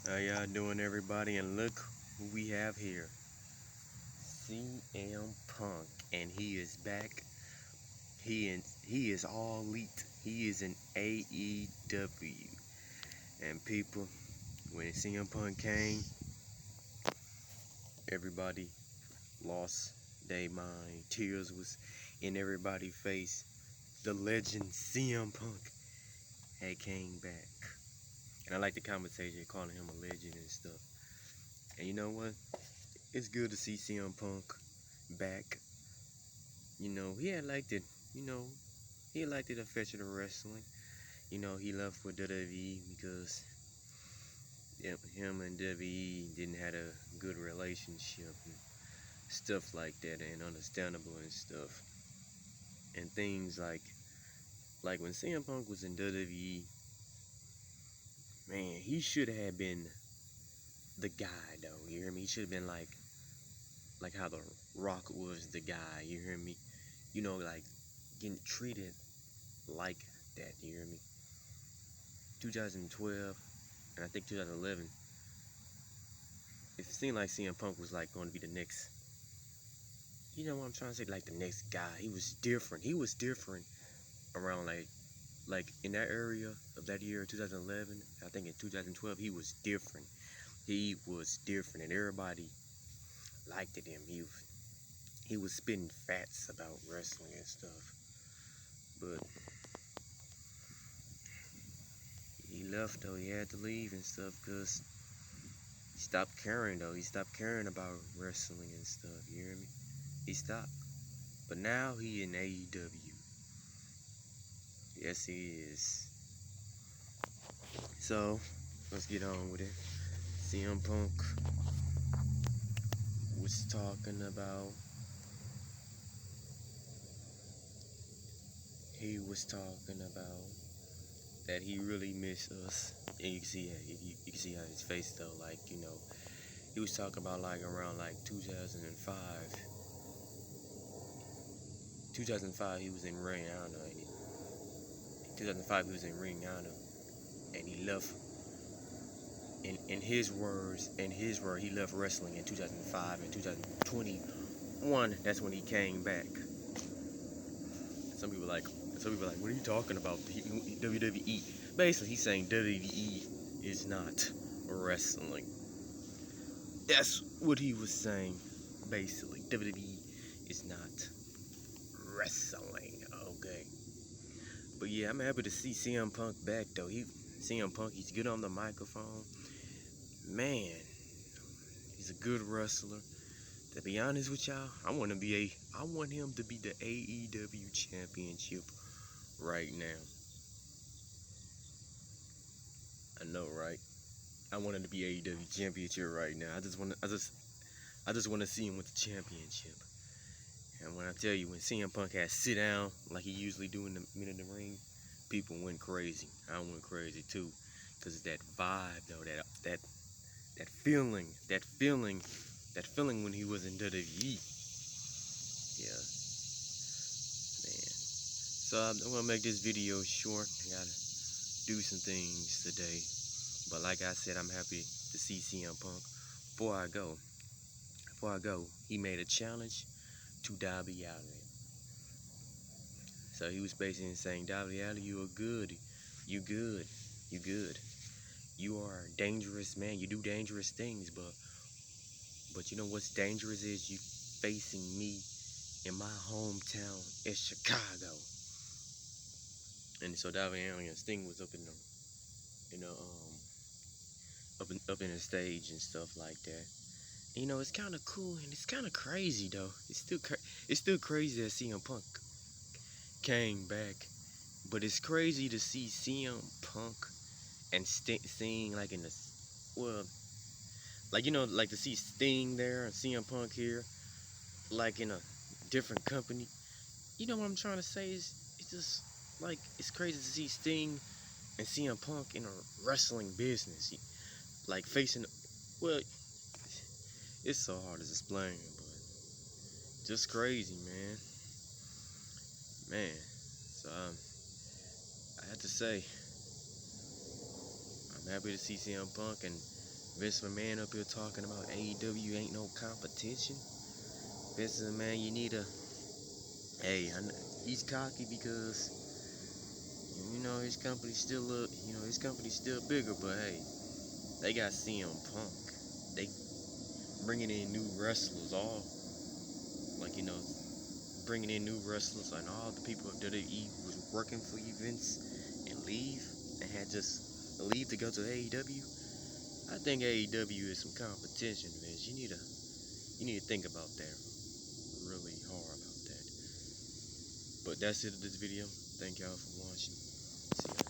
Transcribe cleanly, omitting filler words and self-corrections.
How y'all doing, everybody? And look who we have here, CM Punk, and he is back. He is all elite. He is in AEW. And people, when CM Punk came, everybody lost their mind. Tears was in everybody's face. The legend CM Punk had came back. And I like the conversation calling him a legend and stuff. And you know what? It's good to see CM Punk back. He had liked it. You know, he liked the affection of wrestling. He left with WWE because him and WWE didn't have a good relationship and stuff like that, and understandable and stuff. And things like when CM Punk was in WWE, man, he should have been the guy though. You hear me? He should have been like how The Rock was the guy. You hear me? Like getting treated like that. You hear me? 2012 and I think 2011, it seemed like CM Punk was like going to be the next, you know what I'm trying to say, like the next guy. He was different. He was different around like in that area of that year, 2011. I think in 2012 he was different. He was different, and everybody liked him. He was spitting facts about wrestling and stuff, but he left though. He had to leave and stuff because he stopped caring though. He stopped caring about wrestling and stuff. You hear me? He stopped. But now he in AEW. Yes, he is. So let's get on with it. CM Punk was talking about. He was talking about that he really missed us. And you can see, you can see on his face though. He was talking about like around like 2005. 2005, he was in Ring Honor. 2005, he was in Ring Honor, and he left. In his words, he left wrestling in 2005 and 2021. That's when he came back. Some people like, what are you talking about? WWE. Basically, he's saying WWE is not wrestling. That's what he was saying. Basically, WWE is not wrestling. Okay. But yeah, I'm happy to see CM Punk back though. CM Punk, he's good on the microphone. Man, he's a good wrestler. To be honest with y'all, I want him to be the AEW championship right now. I know, right? I want him to be AEW championship right now. I just want to see him with the championship. And when I tell you, when CM Punk has sit down like he usually do in the middle of the ring, people went crazy. I went crazy too, cause that vibe though, that feeling when he was in WWE. Yeah, man. So I'm gonna make this video short. I gotta do some things today. But like I said, I'm happy to see CM Punk. Before I go, he made a challenge to Darby Allin. So he was basically saying, Darby Allin, you are good. You good. You good. You are a dangerous man. You do dangerous things, but you know what's dangerous is you facing me in my hometown in Chicago. And so Darby Allin and Sting was up in the, up in the stage and stuff like that. It's kind of cool and it's kind of crazy though. It's still crazy that CM Punk came back, but it's crazy to see CM Punk and Sting like in the, well, like to see Sting there and CM Punk here, like in a different company. You know what I'm trying to say is it's just like it's crazy to see Sting and CM Punk in a wrestling business, like facing. Well, it's so hard to explain, but just crazy, man. So I have to say, I'm happy to see CM Punk, and Vince McMahon up here talking about AEW ain't no competition. Vince McMahon, you need a. Hey, he's cocky because his company's still his company's still bigger. But hey, they got CM Punk. They bringing in new wrestlers, all like bringing in new wrestlers, and all the people of WWE was working for you, Vince, and leave and had just leave to go to AEW. I think AEW is some competition, Vince. You need to think about that really hard about that. But that's it of this video. Thank y'all for watching. See ya.